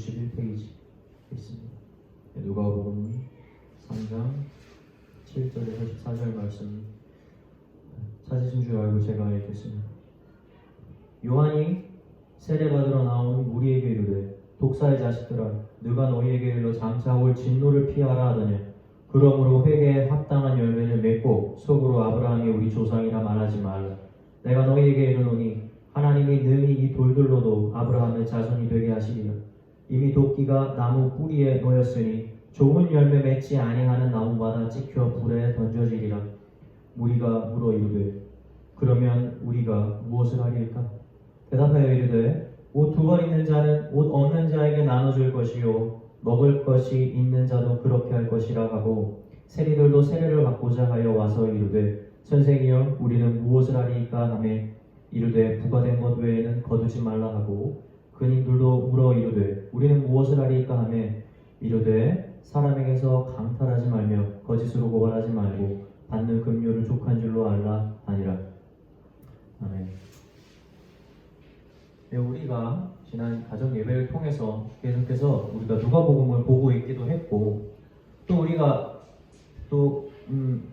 91페이지 있습니다. 누가복음 3장 7절에서 14절 말씀 찾으신 줄 알고 제가 읽겠습니다. 요한이 세례받으러 나온 무리에게 이르되 독사의 자식들아 누가 너희에게 일러 장차 올 진노를 피하라 하더냐. 그러므로 회개에 합당한 열매를 맺고 속으로 아브라함이 우리 조상이라 말하지 말라. 내가 너희에게 이르노니 하나님이 능히 이 돌들로도 아브라함의 자손이 되게 하시리라. 이미 도끼가 나무 뿌리에 놓였으니 좋은 열매 맺지 아니하는 나무마다 찍혀 불에 던져지리라. 무리가 물어 이르되 그러면 우리가 무엇을 하리까? 대답하여 이르되 옷 두 벌 있는 자는 옷 없는 자에게 나눠줄 것이요 먹을 것이 있는 자도 그렇게 할 것이라 하고 세리들도 세례를 받고자 하여 와서 이르되 선생이여 우리는 무엇을 하리이까 하매 이르되 부과된 것 외에는 거두지 말라 하고 근인들도 물어 이르되 우리는 무엇을 하리이까 하매 이르되 사람에게서 강탈하지 말며 거짓으로 고발하지 말고 받는 금료를 족한 줄로 알라 하니라. 아멘. 우리가 지난 가정 예배를 통해서 계속해서 우리가 누가복음을 보고 있기도 했고 또 우리가 또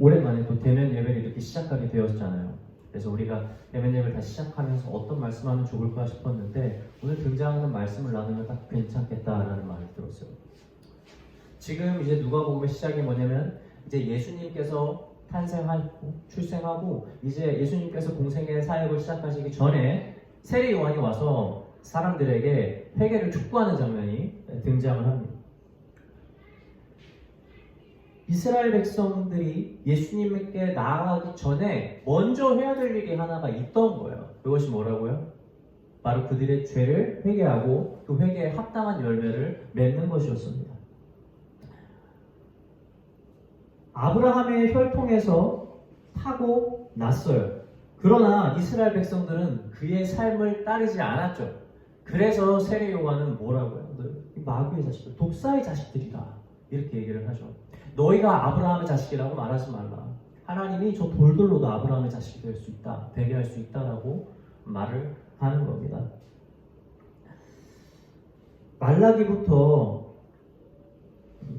오랜만에 또 대면 예배를 이렇게 시작하게 되었잖아요. 그래서 우리가 대면 예배를 다시 시작하면서 어떤 말씀하면 좋을까 싶었는데 오늘 등장하는 말씀을 나누면 딱 괜찮겠다라는 말이 들었어요. 지금 이제 누가복음의 시작이 뭐냐면 이제 예수님께서 탄생하고 출생하고 이제 예수님께서 공생의 사역을 시작하시기 전에 세례 요한이 와서 사람들에게 회개를 촉구하는 장면이 등장을 합니다. 이스라엘 백성들이 예수님께 나아가기 전에 먼저 해야 될 일이 하나가 있던 거예요. 그것이 뭐라고요? 바로 그들의 죄를 회개하고 그 회개에 합당한 열매를 맺는 것이었습니다. 아브라함의 혈통에서 타고 났어요. 그러나 이스라엘 백성들은 그의 삶을 따르지 않았죠. 그래서 세례 요한은 뭐라고요? 마귀의 자식들, 독사의 자식들이다 이렇게 얘기를 하죠. 너희가 아브라함의 자식이라고 말하지 말라. 하나님이 저 돌들로도 아브라함의 자식이 될 수 있다, 되게 할 수 있다라고 말을 하는 겁니다. 말라기부터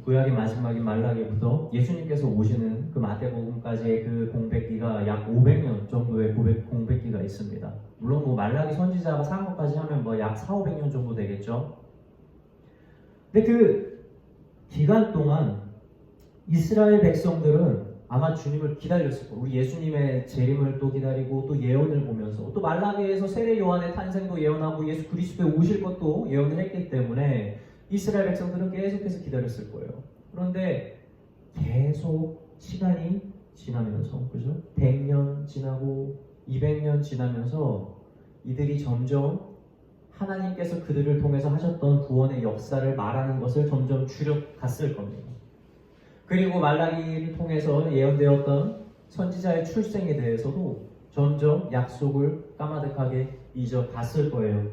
구약의 마지막인 말라기부터 예수님께서 오시는 그 마태복음까지의 그 공백기가 약 500년 정도의 공백기가 있습니다. 물론 뭐 말라기 선지자가 산 것까지 하면 뭐 약 400~500년 정도 되겠죠. 근데 그 기간 동안 이스라엘 백성들은 아마 주님을 기다렸을 거예요. 우리 예수님의 재림을 또 기다리고 또 예언을 보면서 또 말라기에서 세례 요한의 탄생도 예언하고 예수 그리스도의 오실 것도 예언을 했기 때문에 이스라엘 백성들은 계속해서 기다렸을 거예요. 그런데 계속 시간이 지나면서 그죠? 100년 지나고 200년 지나면서 이들이 점점 하나님께서 그들을 통해서 하셨던 구원의 역사를 말하는 것을 점점 줄여갔을 겁니다. 그리고 말라기를 통해서 예언되었던 선지자의 출생에 대해서도 점점 약속을 까마득하게 잊어갔을 거예요.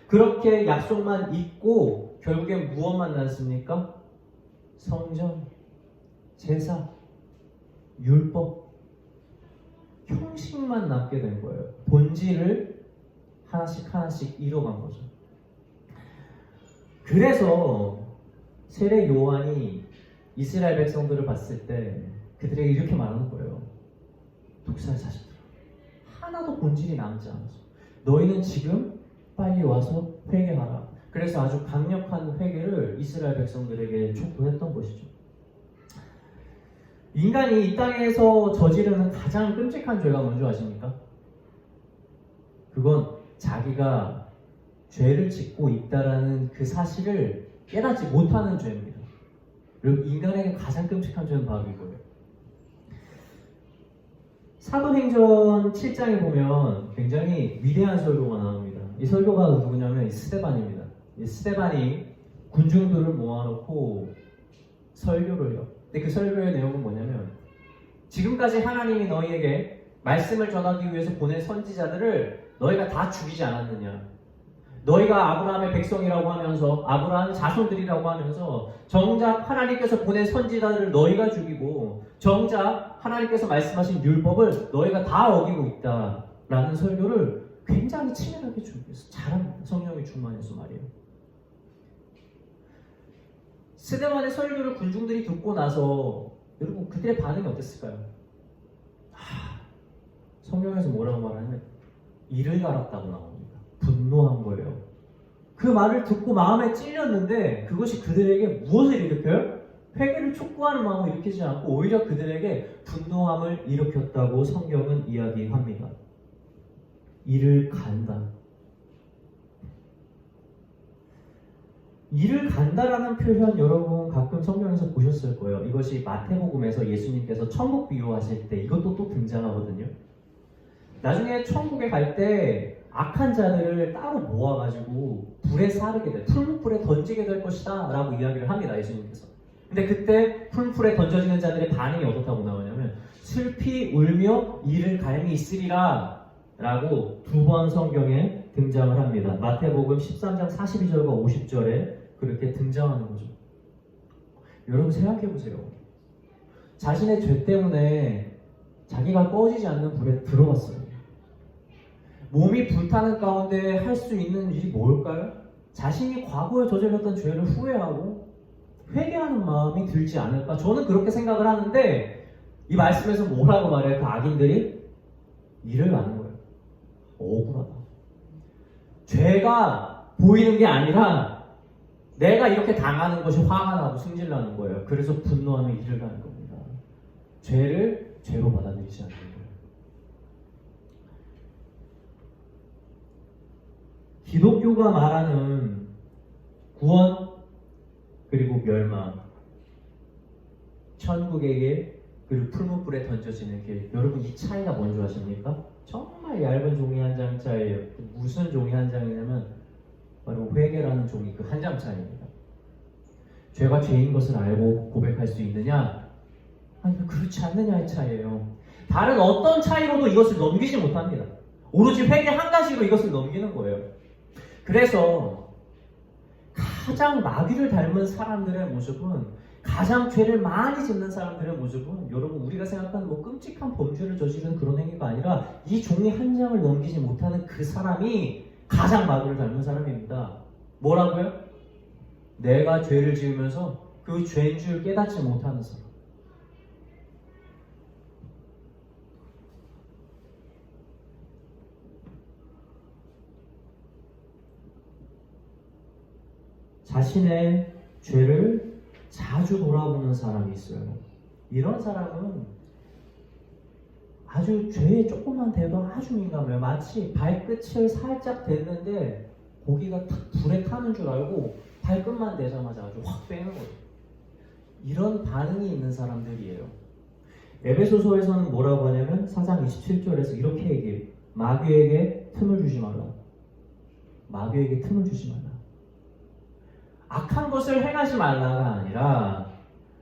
그렇게 약속만 잊고 결국엔 무엇만 남습니까? 성전, 제사, 율법, 형식만 남게 된 거예요. 본질을 하나씩 잃어간 거죠. 그래서 세례 요한이 이스라엘 백성들을 봤을 때 그들에게 이렇게 말하는 거예요. 독사의 자식들, 하나도 본질이 남지 않았어. 너희는 지금 빨리 와서 회개하라. 그래서 아주 강력한 회개를 이스라엘 백성들에게 촉구했던 것이죠. 인간이 이 땅에서 저지르는 가장 끔찍한 죄가 뭔지 아십니까? 그건 자기가 죄를 짓고 있다라는 그 사실을 깨닫지 못하는 죄입니다. 그리고 인간에게 가장 끔찍한 죄는 바로 이거예요. 사도행전 7장에 보면 굉장히 위대한 설교가 나옵니다. 이 설교가 누구냐면 스데반입니다. 이 스데반이 군중들을 모아놓고 설교를 해요. 근데 그 설교의 내용은 뭐냐면 지금까지 하나님이 너희에게 말씀을 전하기 위해서 보낸 선지자들을 너희가 다 죽이지 않았느냐. 너희가 아브라함의 백성이라고 하면서 아브라함의 자손들이라고 하면서 정작 하나님께서 보낸 선지자들을 너희가 죽이고 정작 하나님께서 말씀하신 율법을 너희가 다 어기고 있다라는 설교를 굉장히 치밀하게 준비해서 잘합니다. 성령의 충만해서 말이에요. 스데반의 설교를 군중들이 듣고 나서 여러분 그들의 반응이 어땠을까요? 성경에서 뭐라고 말하냐면 이를 갈았다고 나옵니다. 분노한 거예요. 그 말을 듣고 마음에 찔렸는데 그것이 그들에게 무엇을 일으켜요? 회개를 촉구하는 마음을 일으키지 않고 오히려 그들에게 분노함을 일으켰다고 성경은 이야기합니다. 이를 간다. 이를 간다라는 표현 여러분 가끔 성경에서 보셨을 거예요. 이것이 마태복음에서 예수님께서 천국 비유하실 때 이것도 또 등장하거든요. 나중에 천국에 갈 때 악한 자들을 따로 모아가지고 불에 사르게 돼, 풀무불에 던지게 될 것이다 라고 이야기를 합니다. 예수님께서. 근데 그때 풀무불에 던져지는 자들의 반응이 어떻다고 나오냐면 슬피 울며 이를 갈미 있으리라 라고 두 번 성경에 등장을 합니다. 마태복음 13장 42절과 50절에 그렇게 등장하는 거죠. 여러분 생각해보세요. 자신의 죄 때문에 자기가 꺼지지 않는 불에 들어갔어요. 몸이 불타는 가운데 할 수 있는 일이 뭘까요? 자신이 과거에 저질렀던 죄를 후회하고 회개하는 마음이 들지 않을까? 저는 그렇게 생각을 하는데 이 말씀에서 뭐라고 말해요? 그 악인들이 일을 하는 거예요. 억울하다. 죄가 보이는 게 아니라 내가 이렇게 당하는 것이 화가 나고 승질나는 거예요. 그래서 분노하며 일을 하는 겁니다. 죄를 죄로 받아들이지 않는 거예요. 기독교가 말하는 구원 그리고 멸망, 천국의 길 그리고 풀무불에 던져지는 길, 여러분 이 차이가 뭔지 아십니까? 정말 얇은 종이 한 장 차이예요. 무슨 종이 한 장이냐면 바로 회개라는 종이 그 한 장 차이입니다. 죄가 죄인 것을 알고 고백할 수 있느냐? 아니 그렇지 않느냐의 차이예요. 다른 어떤 차이로도 이것을 넘기지 못합니다. 오로지 회개 한 가지로 이것을 넘기는 거예요. 그래서 가장 마귀를 닮은 사람들의 모습은, 가장 죄를 많이 짓는 사람들의 모습은 여러분 우리가 생각하는 뭐 끔찍한 범죄를 저지르는 그런 행위가 아니라 이 종이 한 장을 넘기지 못하는 그 사람이 가장 마귀를 닮은 사람입니다. 뭐라고요? 내가 죄를 지으면서 그 죄인 줄 깨닫지 못하는 사람. 자신의 죄를 자주 돌아보는 사람이 있어요. 이런 사람은 아주 죄에 조금만 대도 아주 민감해요. 마치 발끝을 살짝 댔는데 고기가 탁 불에 타는 줄 알고 발끝만 대자마자 아주 확 빼는 거예요. 이런 반응이 있는 사람들이에요. 에베소서에서는 뭐라고 하냐면 4장 27절에서 이렇게 얘기해요. 마귀에게 틈을 주지 말라. 마귀에게 틈을 주지 말라. 악한 것을 행하지 말라가 아니라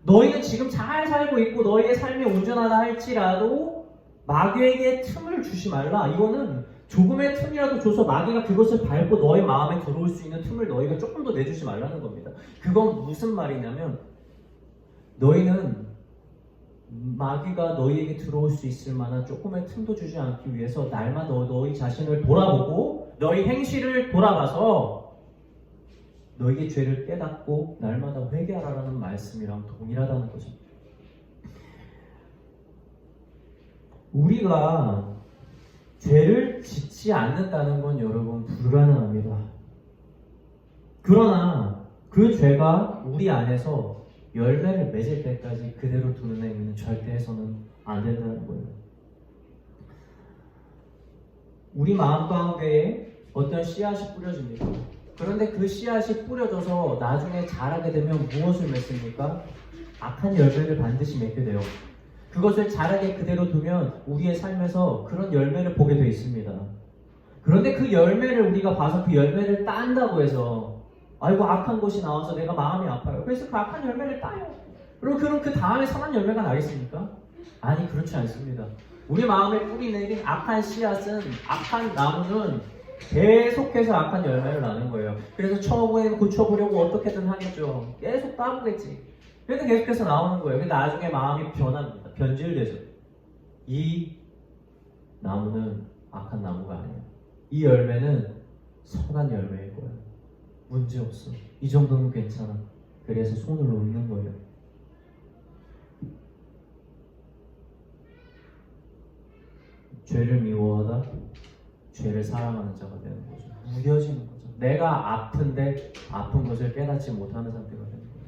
너희는 지금 잘 살고 있고 너희의 삶이 온전하다 할지라도 마귀에게 틈을 주지 말라. 이거는 조금의 틈이라도 줘서 마귀가 그것을 밟고 너의 마음에 들어올 수 있는 틈을 너희가 조금 더 내주지 말라는 겁니다. 그건 무슨 말이냐면 너희는 마귀가 너희에게 들어올 수 있을 만한 조금의 틈도 주지 않기 위해서 날마다 너희 자신을 돌아보고 너희 행실을 돌아봐서 너희의 죄를 깨닫고 날마다 회개하라는 말씀이랑 동일하다는 거죠. 우리가 죄를 짓지 않는다는 건 여러분 불가능합니다. 그러나 그 죄가 우리 안에서 열매를 맺을 때까지 그대로 두는 행위는 절대 해서는 안 된다는 거예요. 우리 마음 가운데에 어떤 씨앗이 뿌려집니다. 그런데 그 씨앗이 뿌려져서 나중에 자라게 되면 무엇을 맺습니까? 악한 열매를 반드시 맺게 돼요. 그것을 자라게 그대로 두면 우리의 삶에서 그런 열매를 보게 되어 있습니다. 그런데 그 열매를 우리가 봐서 그 열매를 딴다고 해서 아이고 악한 것이 나와서 내가 마음이 아파요. 그래서 그 악한 열매를 따요. 그럼 그 다음에 선한 열매가 나겠습니까? 아니 그렇지 않습니다. 우리 마음에 뿌리 내린 악한 씨앗은, 악한 나무는 계속해서 악한 열매를 나는 거예요. 그래서 처음에 고쳐보려고 어떻게든 하겠죠. 계속 따보겠지. 그래도 계속해서 나오는 거예요. 근데 나중에 마음이 변합니다. 변질되죠. 이 나무는 악한 나무가 아니에요. 이 열매는 선한 열매일 거예요. 문제없어. 이 정도는 괜찮아. 그래서 손을 놓는 거예요. 죄를 미워하다 죄를 사랑하는 자가 되는 거죠. 무뎌지는 거죠. 내가 아픈데 아픈 것을 깨닫지 못하는 상태가 되는 거예요.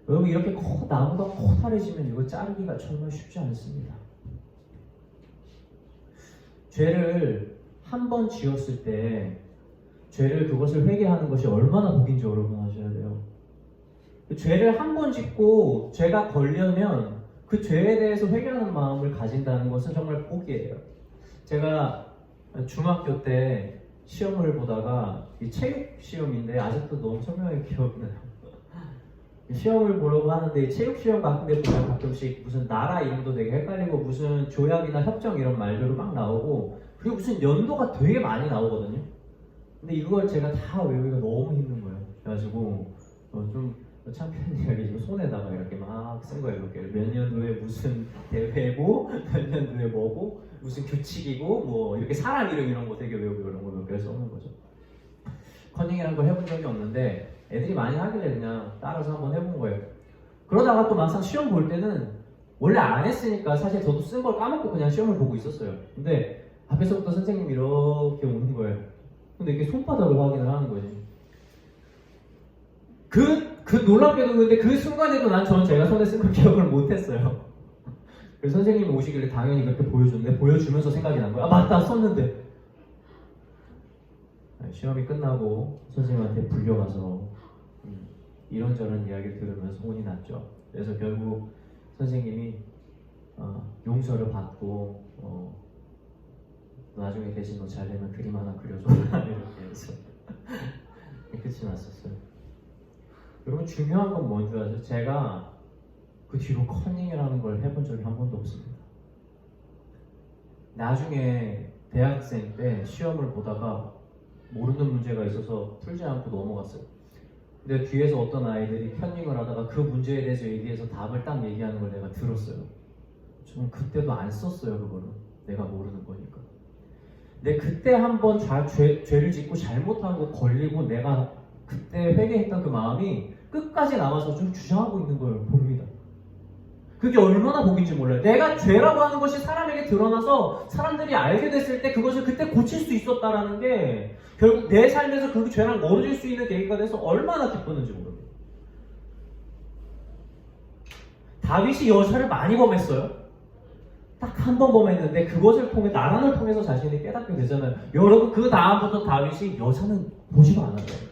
여러분 이렇게 나무가 커다래지면 이거 자르기가 정말 쉽지 않습니다. 죄를 한 번 지었을 때 죄를 그것을 회개하는 것이 얼마나 복인지 여러분 아셔야 돼요. 죄를 한 번 짓고 죄가 걸려면 그 죄에 대해서 회개하는 마음을 가진다는 것은 정말 복이에요. 제가 중학교 때 시험을 보다가 이 체육 시험인데 아직도 너무 선명하게 기억나요. 시험을 보려고 하는데 이 체육 시험 같은 데 보면 가끔씩 무슨 나라 이름도 되게 헷갈리고 무슨 조약이나 협정 이런 말들도 막 나오고 그리고 무슨 연도가 되게 많이 나오거든요. 근데 이걸 제가 다 외우기가 너무 힘든 거예요. 그래가지고 좀 창피한 이야기지만 손에다가 이렇게 막 쓴 거예요. 이렇게 몇 년도에 무슨 대회고 몇 년도에 뭐고 무슨 규칙이고 뭐 이렇게 사람 이름 이런 거 되게 외우고 이런 거 몇 개를 써놓은 거죠. 커닝이라는 걸 해본 적이 없는데 애들이 많이 하길래 그냥 따라서 한번 해본 거예요. 그러다가 또 막상 시험 볼 때는 원래 안 했으니까 사실 저도 쓴 걸 까먹고 그냥 시험을 보고 있었어요. 근데 앞에서부터 선생님이 이렇게 오는 거예요. 근데 이렇게 손바닥을 확인을 하는 거지. 그 놀랍게도 근데 그 순간에도 전 제가 손에 쓴 걸 기억을 못했어요. 그래서 선생님이 오시길래 당연히 그렇게 보여줬는데 보여주면서 생각이 난 거야. 아 맞다 썼는데. 시험이 끝나고 선생님한테 불려가서 이런저런 이야기를 들으면서 혼이 났죠. 그래서 결국 선생님이 용서를 받고 나중에 대신 너 잘되면 그림 하나 그려줘 이렇게 해서 끝이 났었어요. 여러분 중요한 건 뭔지 아세요? 제가 그 뒤로 커닝이라는 걸 해본 적이 한 번도 없습니다. 나중에 대학생 때 시험을 보다가 모르는 문제가 있어서 풀지 않고 넘어갔어요. 근데 뒤에서 어떤 아이들이 편닝을 하다가 그 문제에 대해서 얘기해서 답을 딱 얘기하는 걸 내가 들었어요. 저는 그때도 안 썼어요. 그거는 내가 모르는 거니까. 근데 그때 한번 죄를 짓고 잘못한 거 걸리고 내가 그때 회개했던 그 마음이 끝까지 남아서 좀 주장하고 있는 걸 봅니다. 그게 얼마나 복인지 몰라요. 내가 죄라고 하는 것이 사람에게 드러나서 사람들이 알게 됐을 때 그것을 그때 고칠 수 있었다라는 게 결국 내 삶에서 그 죄랑 멀어질 수 있는 계기가 돼서 얼마나 기뻤는지 모릅니다. 다윗이 여자를 많이 범했어요. 딱 한 번 범했는데 그것을 통해 나란을 통해서 자신이 깨닫게 되잖아요. 여러분 그 다음부터 다윗이 여자는 보지도 않았어요.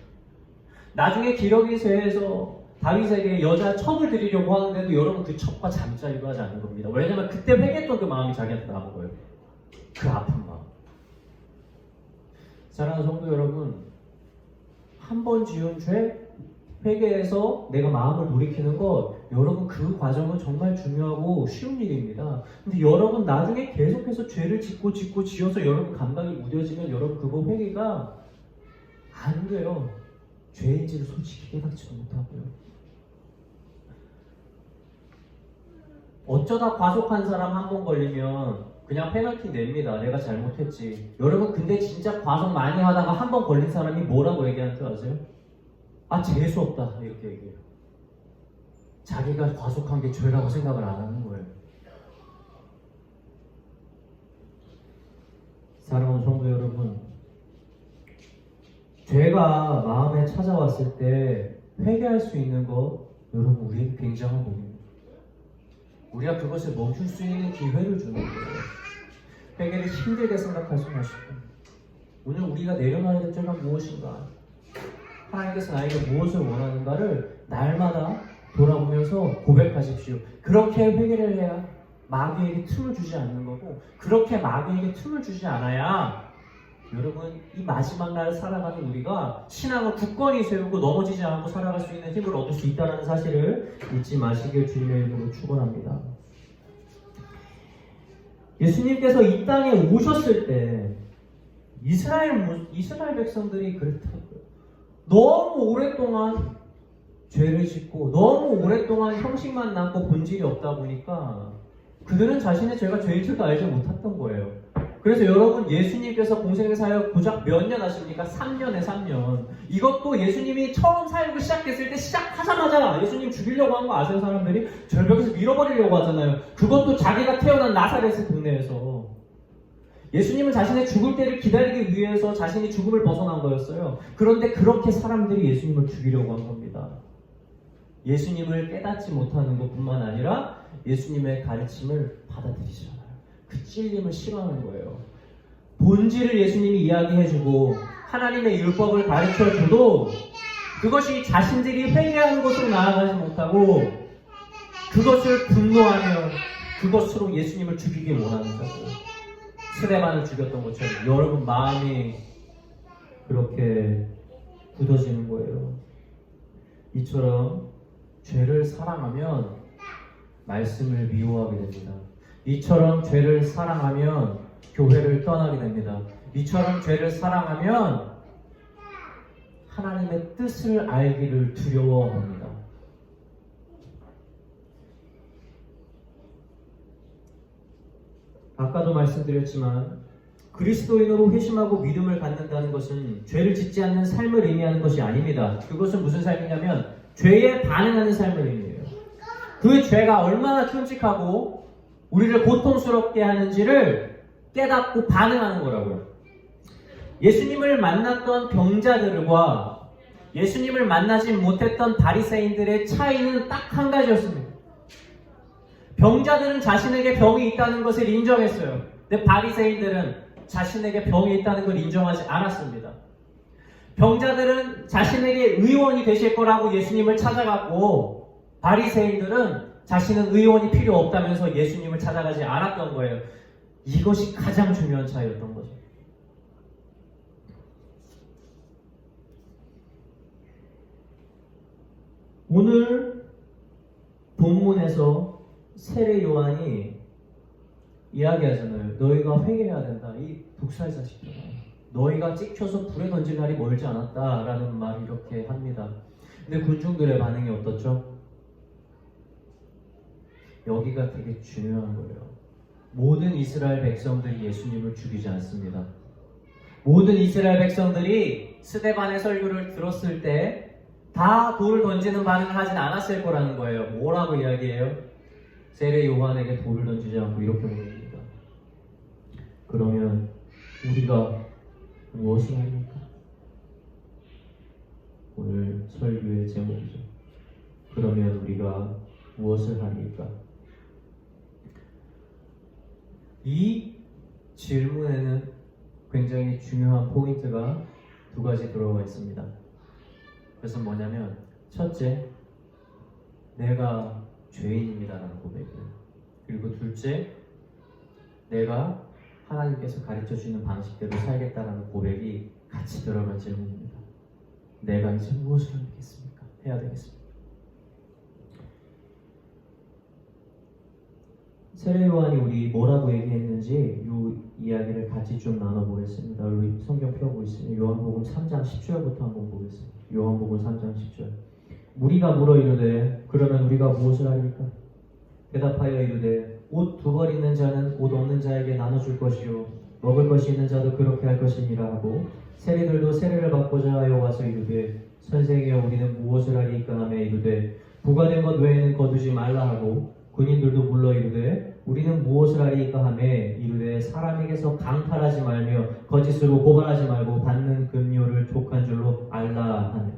나중에 기러기서에서 다윗에게 여자 첩을 드리려고 하는데도 여러분 그 첩과 잠자리도 하지 않는 겁니다. 왜냐면 그때 회개했던 그 마음이 자기한테 남은 거예요. 그 아픈 마음. 사랑하는 성도 여러분, 한 번 지은 죄 회개해서 내가 마음을 돌이키는 것, 여러분 그 과정은 정말 중요하고 쉬운 일입니다. 근데 여러분 나중에 계속해서 죄를 짓고 지어서 여러분 감각이 무뎌지면 여러분 그거 회개가 안 돼요. 죄인지를 솔직히 깨닫지도 못하고요. 어쩌다 과속한 사람 한 번 걸리면 그냥 페널티 냅니다. 내가 잘못했지. 여러분 근데 진짜 과속 많이 하다가 한 번 걸린 사람이 뭐라고 얘기하는 줄 아세요? 아 재수 없다 이렇게 얘기해요. 자기가 과속한 게 죄라고 생각을 안 하는 거예요. 사랑하는 성도 여러분, 죄가 마음에 찾아왔을 때 회개할 수 있는 것 여러분 우리에게 굉장한 복입니다. 우리가 그것을 멈출 수 있는 기회를 주는 거예요. 회개를 힘들게 생각하지 마시고 오늘 우리가 내려놔야 될 죄가 무엇인가, 하나님께서 나에게 무엇을 원하는가를 날마다 돌아보면서 고백하십시오. 그렇게 회개를 해야 마귀에게 틈을 주지 않는 거고, 그렇게 마귀에게 틈을 주지 않아야 여러분 이 마지막 날 살아가는 우리가 신앙을 굳건히 세우고 넘어지지 않고 살아갈 수 있는 힘을 얻을 수 있다는 사실을 잊지 마시길 주님의 이름으로 축원합니다. 예수님께서 이 땅에 오셨을 때 이스라엘 백성들이 그랬다고요. 너무 오랫동안 죄를 짓고 너무 오랫동안 형식만 남고 본질이 없다 보니까 그들은 자신의 죄가 죄인 줄도 알지 못했던 거예요. 그래서 여러분, 예수님께서 공생의 사역 고작 몇 년 하십니까? 3년에 3년. 이것도 예수님이 처음 사역을 시작했을 때 시작하자마자 예수님 죽이려고 한 거 아세요? 사람들이 절벽에서 밀어버리려고 하잖아요. 그것도 자기가 태어난 나사렛의 동네에서. 예수님은 자신의 죽을 때를 기다리기 위해서 자신이 죽음을 벗어난 거였어요. 그런데 그렇게 사람들이 예수님을 죽이려고 한 겁니다. 예수님을 깨닫지 못하는 것뿐만 아니라 예수님의 가르침을 받아들이지 않아요. 그 찔림을 싫어하는 거예요. 본질을 예수님이 이야기해주고 하나님의 율법을 가르쳐줘도 그것이 자신들이 회개하는 것으로 나아가지 못하고 그것을 분노하며 그것으로 예수님을 죽이기 원하는 자고, 스데반을 죽였던 것처럼 여러분 마음이 그렇게 굳어지는 거예요. 이처럼 죄를 사랑하면 말씀을 미워하게 됩니다. 이처럼 죄를 사랑하면 교회를 떠나게 됩니다. 이처럼 죄를 사랑하면 하나님의 뜻을 알기를 두려워합니다. 아까도 말씀드렸지만 그리스도인으로 회심하고 믿음을 갖는다는 것은 죄를 짓지 않는 삶을 의미하는 것이 아닙니다. 그것은 무슨 삶이냐면 죄에 반응하는 삶을 의미해요. 그 죄가 얼마나 끔찍하고 우리를 고통스럽게 하는지를 깨닫고 반응하는 거라고요. 예수님을 만났던 병자들과 예수님을 만나지 못했던 바리새인들의 차이는 딱 한 가지였습니다. 병자들은 자신에게 병이 있다는 것을 인정했어요. 근데 바리새인들은 자신에게 병이 있다는 걸 인정하지 않았습니다. 병자들은 자신에게 의원이 되실 거라고 예수님을 찾아갔고, 바리새인들은 자신은 의원이 필요 없다면서 예수님을 찾아가지 않았던 거예요. 이것이 가장 중요한 차이였던 거죠. 오늘 본문에서 세례 요한이 이야기하잖아요. 너희가 회개해야 된다. 이 독살 자식들아, 너희가 찍혀서 불에 던질 날이 멀지 않았다라는 말을 이렇게 합니다. 근데 군중들의 반응이 어떻죠? 여기가 되게 중요한 거예요. 모든 이스라엘 백성들이 예수님을 죽이지 않습니다. 모든 이스라엘 백성들이 스데반의 설교를 들었을 때 다 돌을 던지는 반응을 하진 않았을 거라는 거예요. 뭐라고 이야기해요? 세례 요한에게 돌을 던지지 않고 이렇게 물습니다. 그러면 우리가 무엇을 합니까? 오늘 설교의 제목이죠. 그러면 우리가 무엇을 합니까? 이 질문에는 굉장히 중요한 포인트가 두 가지 들어가 있습니다. 그것은 뭐냐면, 첫째, 내가 죄인입니다라는 고백이에요. 그리고 둘째, 내가 하나님께서 가르쳐주는 방식대로 살겠다라는 고백이 같이 들어간 질문입니다. 내가 이제 무엇을 하겠습니까? 해야 되겠습니까? 세례 요한이 우리 뭐라고 얘기했는지 이 이야기를 같이 좀 나눠보겠습니다. 우리 성경 펴고 있으면 요한복음 3장 10절부터 한번 보겠습니다. 요한복음 3장 10절. 무리가 물어 이르되 그러면 우리가 무엇을 하리까? 대답하여 이르되 옷 두 벌 있는 자는 옷 없는 자에게 나눠줄 것이요 먹을 것이 있는 자도 그렇게 할 것이니라 하고, 세리들도 세례를 받고자 하여 와서 이르되 선생이여 우리는 무엇을 하리까 하며 이르되 부과된 것 외에는 거두지 말라 하고, 군인들도 물러 이르되 우리는 무엇을 하리까 하며 이르되 사람에게서 강탈하지 말며 거짓으로 고발하지 말고 받는 금료를 족한 줄로 알라 하네.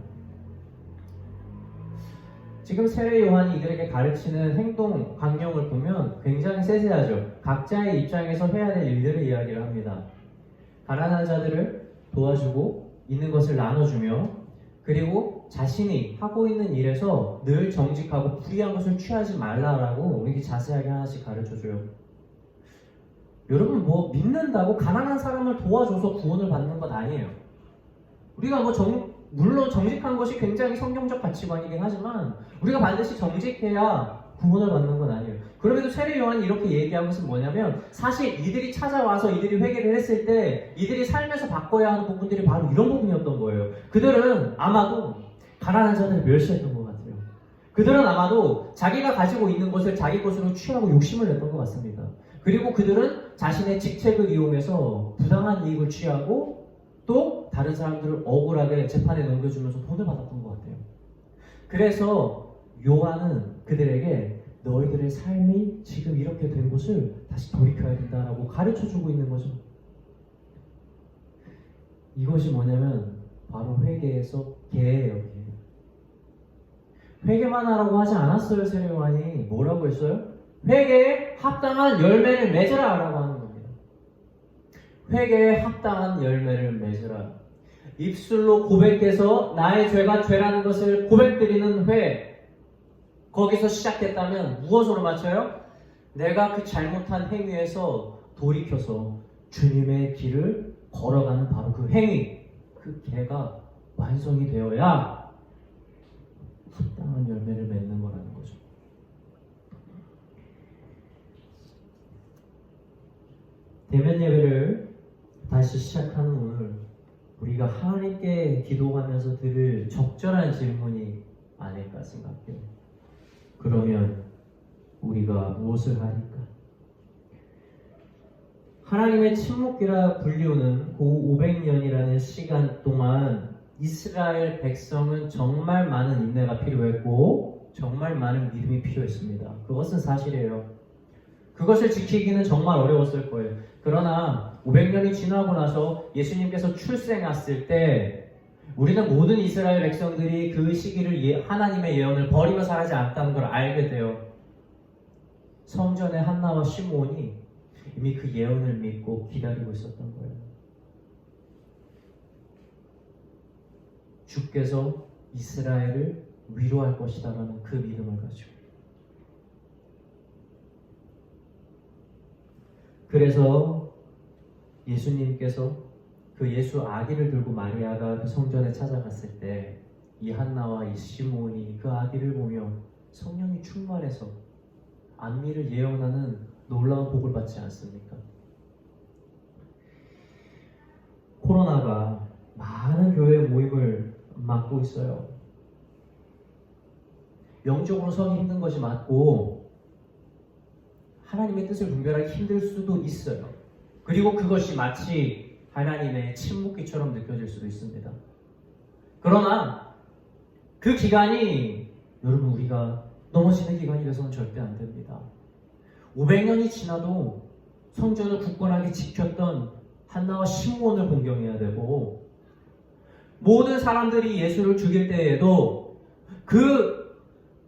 지금 세례 요한이 이들에게 가르치는 행동, 강령을 보면 굉장히 세세하죠. 각자의 입장에서 해야 될 일들을 이야기를 합니다. 가난한 자들을 도와주고 있는 것을 나눠주며, 그리고 자신이 하고 있는 일에서 늘 정직하고 불의한 것을 취하지 말라라고 이렇게 자세하게 하나씩 가르쳐줘요. 여러분, 뭐 믿는다고 가난한 사람을 도와줘서 구원을 받는 것 아니에요. 우리가 물론 정직한 것이 굉장히 성경적 가치관이긴 하지만 우리가 반드시 정직해야 구원을 받는 건 아니에요. 그럼에도 세례 요한이 이렇게 얘기한 것은 뭐냐면, 사실 이들이 찾아와서 이들이 회개를 했을 때 이들이 삶에서 바꿔야 하는 부분들이 바로 이런 부분이었던 거예요. 그들은 아마도 가난한 자들을 멸시했던 것 같아요. 그들은 아마도 자기가 가지고 있는 것을 자기 것으로 취하고 욕심을 냈던 것 같습니다. 그리고 그들은 자신의 직책을 이용해서 부당한 이익을 취하고 또 다른 사람들을 억울하게 재판에 넘겨주면서 돈을 받았던 것 같아요. 그래서 요한은 그들에게 너희들의 삶이 지금 이렇게 된 것을 다시 돌이켜야 된다라고 가르쳐주고 있는 거죠. 이것이 뭐냐면 바로 회개에서 개예요. 회개만 하라고 하지 않았어요. 세례요한이 뭐라고 했어요? 회개에 합당한 열매를 맺으라 라고 하는 겁니다. 회개에 합당한 열매를 맺으라. 입술로 고백해서 나의 죄가 죄라는 것을 고백드리는 회, 거기서 시작했다면 무엇으로 맞춰요? 내가 그 잘못한 행위에서 돌이켜서 주님의 길을 걸어가는 바로 그 행위, 그 개가 완성이 되어야 합당한 열매를 맺는 거라는 거죠. 대면 예배를 다시 시작하는 오늘, 우리가 하나님께 기도하면서 들을 적절한 질문이 아닐까 생각해요. 그러면 우리가 무엇을 하니까? 하나님의 침묵기라 불리우는 그 500년이라는 시간 동안 이스라엘 백성은 정말 많은 인내가 필요했고 정말 많은 믿음이 필요했습니다. 그것은 사실이에요. 그것을 지키기는 정말 어려웠을 거예요. 그러나 500년이 지나고 나서 예수님께서 출생했을 때 우리는 모든 이스라엘 백성들이 그 시기를 하나님의 예언을 버리며 살지 않았다는 걸 알게 돼요. 성전의 한나와 시므온이 이미 그 예언을 믿고 기다리고 있었던 거예요. 주께서 이스라엘을 위로할 것이다라는 그 믿음을 가지고. 그래서 예수님께서 그 예수 아기를 들고 마리아가 그 성전에 찾아갔을 때 이 한나와 이 시므온이 그 아기를 보며 성령이 충만해서 안미를 예언하는 놀라운 복을 받지 않습니까? 코로나가 많은 교회 모임을 막고 있어요. 영적으로 서기 힘든 것이 맞고 하나님의 뜻을 분별하기 힘들 수도 있어요. 그리고 그것이 마치 하나님의 침묵기처럼 느껴질 수도 있습니다. 그러나 그 기간이 여러분 우리가 넘어지는 기간이 돼서는 절대 안 됩니다. 500년이 지나도 성전을 굳건하게 지켰던 한나와 시므온을 공경해야 되고 모든 사람들이 예수를 죽일 때에도 그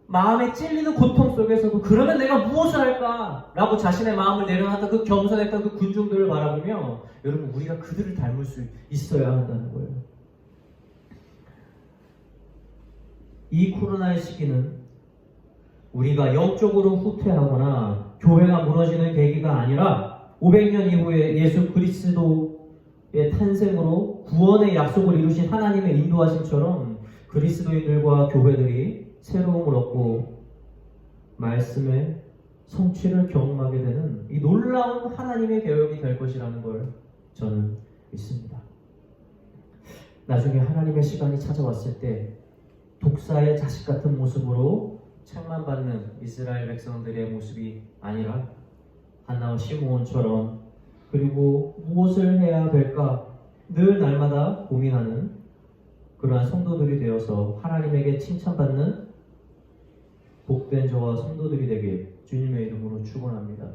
마음에 찔리는 고통 속에서도 그러면 내가 무엇을 할까? 라고 자신의 마음을 내려놨던 그 겸손했던 그 군중들을 바라보며 여러분 우리가 그들을 닮을 수 있어야 한다는 거예요. 이 코로나의 시기는 우리가 영적으로 후퇴하거나 교회가 무너지는 계기가 아니라 500년 이후에 예수 그리스도의 탄생으로 구원의 약속을 이루신 하나님의 인도하심처럼 그리스도인들과 교회들이 새로움을 얻고 말씀의 성취를 경험하게 되는 이 놀라운 하나님의 계획이 될 것이라는 걸 저는 믿습니다. 나중에 하나님의 시간이 찾아왔을 때 독사의 자식 같은 모습으로 책망받는 이스라엘 백성들의 모습이 아니라 한나와 시므온처럼 그리고 무엇을 해야 될까 늘 날마다 고민하는 그러한 성도들이 되어서 하나님에게 칭찬받는 복된 저와 성도들이 되길 주님의 이름으로 축원합니다.